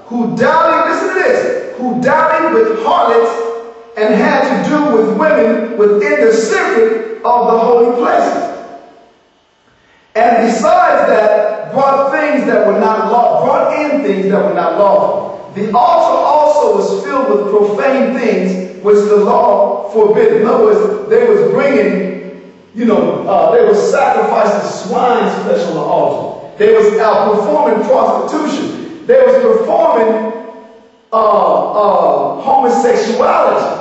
who dallied, listen to this, who dallied with harlots and had to do with women within the secret of the holy places. And besides that, brought in things that were not lawful. The altar also was filled with profane things which the law forbid. In other words, they was bringing, they was sacrificing swine's flesh on the altar. They was performing prostitution. They was performing homosexuality.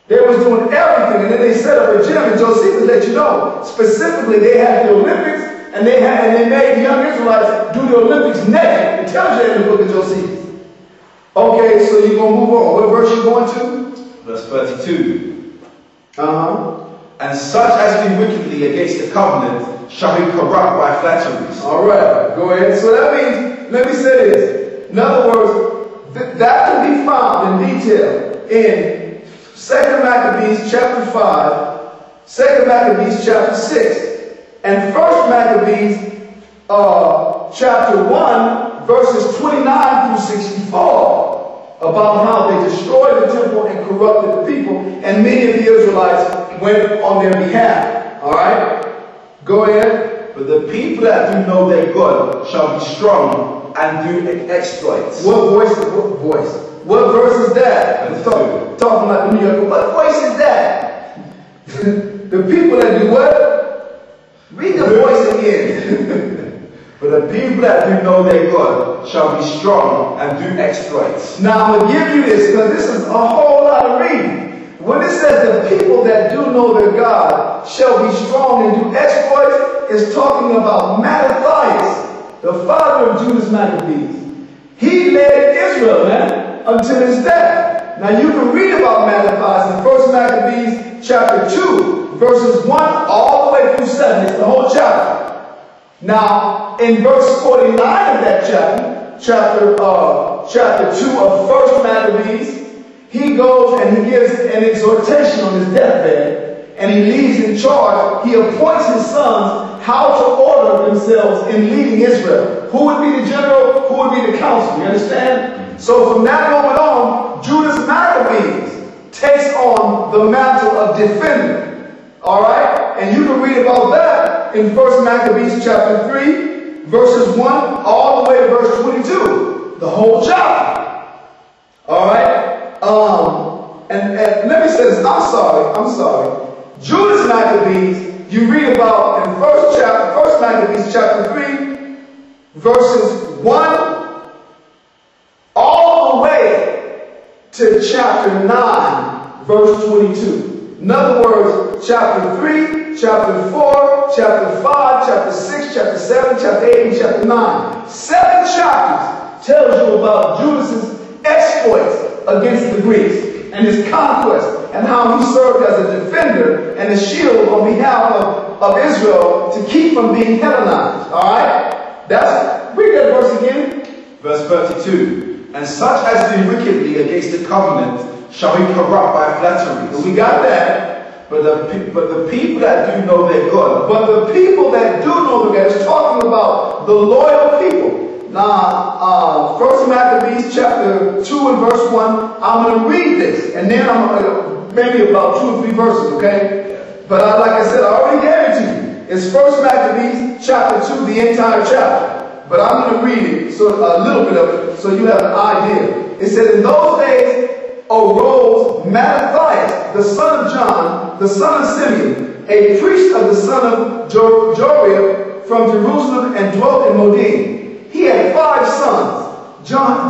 They was doing everything, and then they set up a gym, and Josephus let you know. Specifically, they had the Olympics, and they made the young Israelites do the Olympics naked. It tells you in the book of Josephus. Okay, so you're going to move on. What verse you going to? Verse 32. And such as do wickedly against the covenant shall be corrupt by flatteries. All right, go ahead. So that means, let me say this. In other words, that can be found in detail in 2 Maccabees chapter 5, 2 Maccabees chapter 6, and 1 Maccabees chapter 1, verses 29 through 64, about how they destroyed the temple and corrupted the people, and many of the Israelites went on their behalf. All right? Go ahead. But the people that do know their God shall be strong and do exploits. What voice? What voice? What verse is that? Talking about the New York. What voice is that? The people that do what? Read the voice again. But the people that do know their God shall be strong and do exploits. Now I'm going to give you this, because this is a whole lot of reading. When it says the people that do know their God shall be strong and do exploits, it's talking about Mattathias, the father of Judas Maccabees. He led Israel, man, until his death. Now you can read about Mattathias in 1 Maccabees chapter 2, verses 1 all the way through 7. It's the whole chapter. Now, in verse 49 of that chapter 2 of 1 Maccabees, he goes and he gives an exhortation on his deathbed, and he leaves in charge. He appoints his sons how to order themselves in leading Israel. Who would be the general? Who would be the council? You understand? So from that moment on, Judas Maccabees takes on the mantle of defender. All right? And you can read about that in 1 Maccabees chapter 3, verses 1 all the way to verse 22. The whole chapter. All right? And let me say this. I'm sorry. Judas Maccabees, you read about in 1 Maccabees chapter 3, verses 1 all the way to chapter 9, verse 22. In other words, chapter 3, chapter 4, chapter 5, chapter 6, chapter 7, chapter 8, and chapter 9. 7 chapters tells you about Judas's exploits against the Greeks and his conquest, and how he served as a defender and a shield on behalf of Israel to keep from being Hellenized. All right? Read that verse again. Verse 32. And such as do wickedly against the covenant shall be corrupt by flatteries. We got that. But the people that do know their God. But the people that do know their God is talking about the loyal people. Now, 1 Maccabees chapter 2 and verse 1, I'm going to read this, and then I'm going to, maybe about 2 or 3 verses, okay? But like I said, I already gave it to you. It's 1 Maccabees chapter 2, the entire chapter. But I'm going to read it, so a little bit of it, so you have an idea. It said, in those days arose Mattathias, the son of John, the son of Simeon, a priest of the son of Joria from Jerusalem, and dwelt in Modin. He had 5 sons, Joanna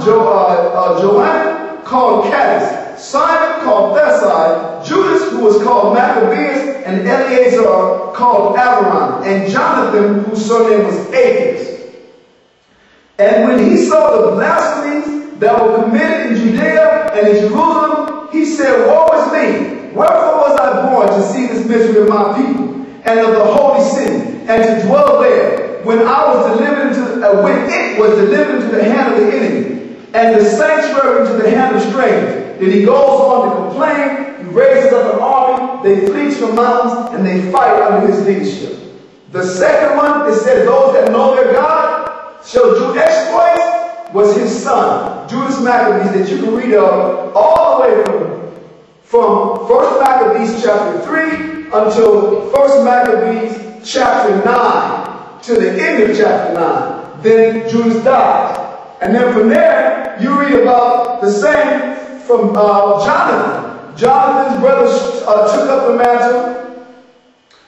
called Cadiz, Simon called Thesai, Judas who was called Maccabeus, and Eleazar called Avaran, and Jonathan whose surname was Achius. And when he saw the blasphemies that were committed in Judea and in Jerusalem, he said, woe is me! Wherefore was I born to see this misery of my people, and of the holy city, and to dwell there? When it was delivered into the hand of the enemy, and the sanctuary into the hand of strangers. Then he goes on to complain. He raises up an army. They flee to the mountains, and they fight under his leadership. The second one, it says, those that know their God shall do exploits. was his son, Judas Maccabees, that you can read of all the way from 1 Maccabees chapter 3 until 1 Maccabees chapter 9 to the end of chapter 9. Then Judas died. And then from there, you read about the same from Jonathan. Jonathan's brothers took up the mantle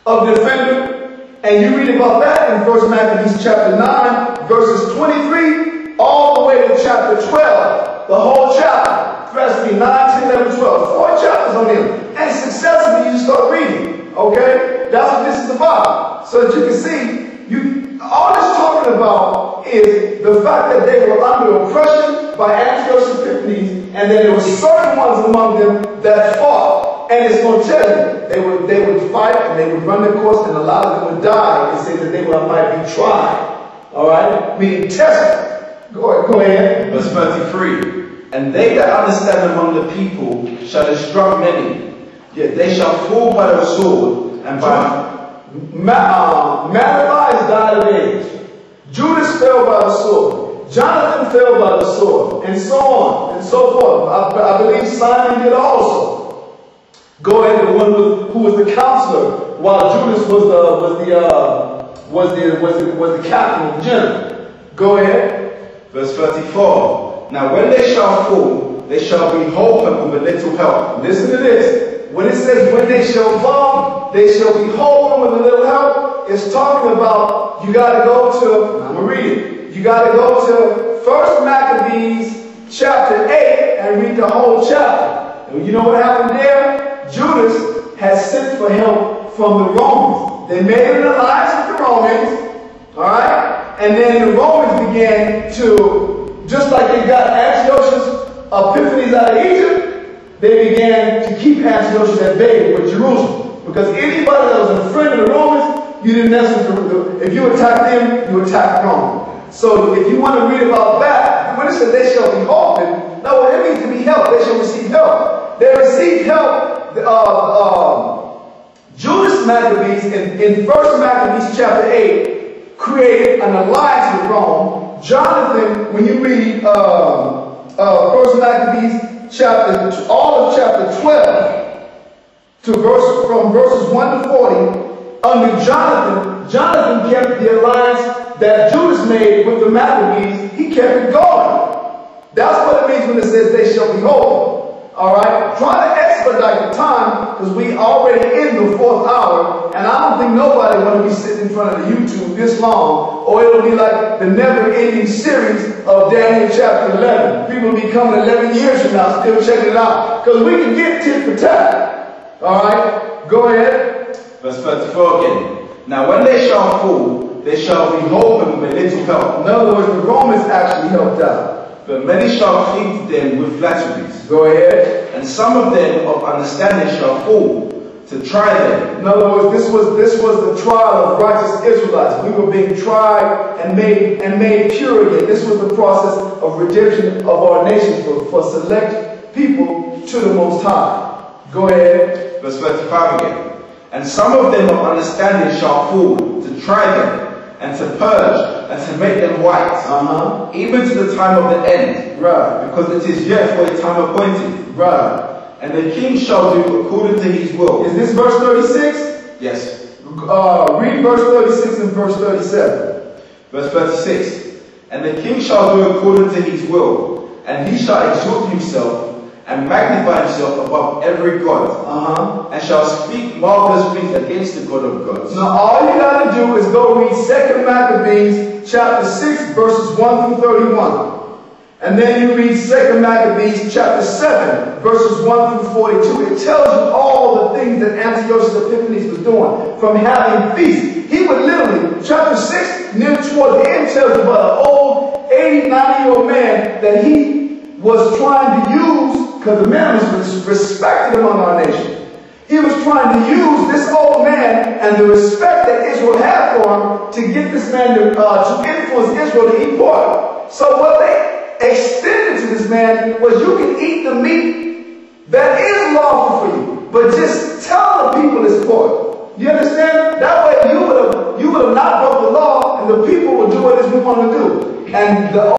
of defender. And you read about that in 1 Maccabees chapter 9, verses 23, all the way to chapter 12. The whole chapter. Trust me, 9, 10, 11, 12. 4 chapters on him. And successively you start reading. Okay? That's what this is about. So that you can see, all it's talking about is the fact that they were under oppression by Antiochus Epiphanes, and then there were certain ones among them that fought. And it's going to tell you, they would fight and they would run their course, and a lot of them would die and say that they might be tried. Alright? Meaning tested. Go ahead. Verse 33. And they that understand among the people shall instruct many, yet they shall fall by the sword and by Mattathias died of age. Judas fell by the sword. Jonathan fell by the sword. And so on and so forth. I believe Simon did also. Go ahead, the one who was the counselor, while Judas was the captain of the general. Go ahead. Verse 34. Now when they shall fall, they shall be holpen with a little help. Listen to this. When it says when they shall fall, they shall be holpen with a little help, it's talking about you got to go to, I'm going to read it. You got to go to 1 Maccabees chapter 8 and read the whole chapter. And you know what happened there? Judas has sent for help from the Romans. They made an alliance with the Romans, all right? And then the Romans began to, just like they got Antiochus Epiphanes out of Egypt, they began to keep Antiochus at bay with Jerusalem. Because anybody that was a friend of the Romans, you didn't necessarily, if you attacked them, you attacked Rome. So if you want to read about that, when it says they shall be holpen, no, it means to be helped. They shall receive help. They received help. Judas Maccabees in 1 Maccabees chapter 8 created an alliance with Rome. Jonathan, when you read 1 Maccabees all of chapter 12 from verses 1 to 40, under Jonathan kept the alliance that Judas made with the Maccabees. He kept it going. That's what it means when it says they shall be holpen. All right, try to expedite the time because we already in the 4th hour, and I don't think nobody want to be sitting in front of the YouTube this long, or it'll be like the never-ending series of Daniel chapter 11. People will be coming 11 years from now still checking it out because we can get tit for tat. All right, go ahead. Verse 34 again. Now when they shall fall, they shall be holpen with a little help. In other words, the Romans actually helped out. But many shall cleave to them with flatteries. Go ahead. And some of them of understanding shall fall, to try them. In other words, this was the trial of righteous Israelites. We were being tried and made pure again. This was the process of redemption of our nation for select people to the Most High. Go ahead. Verse 35 again. And some of them of understanding shall fall, to try them, and to purge, and to make them white, even to the time of the end. Right. Because it is yet for a time appointed. Right. And the king shall do according to his will. Is this verse 36? Yes. Read verse 36 and verse 37. Verse 36. And the king shall do according to his will, and he shall exalt himself and magnify himself above every god, and shall speak marvelous things against the God of gods. Now all you got to do is go read 2 Maccabees chapter 6 verses 1 through 31. And then you read 2 Maccabees chapter 7 verses 1 through 42. It tells you all the things that Antiochus Epiphanes was doing. From having feasts. He would literally, chapter 6, near toward the end, tells you about an old 80, 90-year-old man that he was trying to use, because the man was respected among our nation. He was trying to use this old man and the respect that Israel had for him to get this man to influence Israel to eat pork. So what they extended to this man was you can eat the meat that is lawful for you, but just tell the people it's pork. You understand? That way you would have not broke the law and the people would do what it is we want to do. And the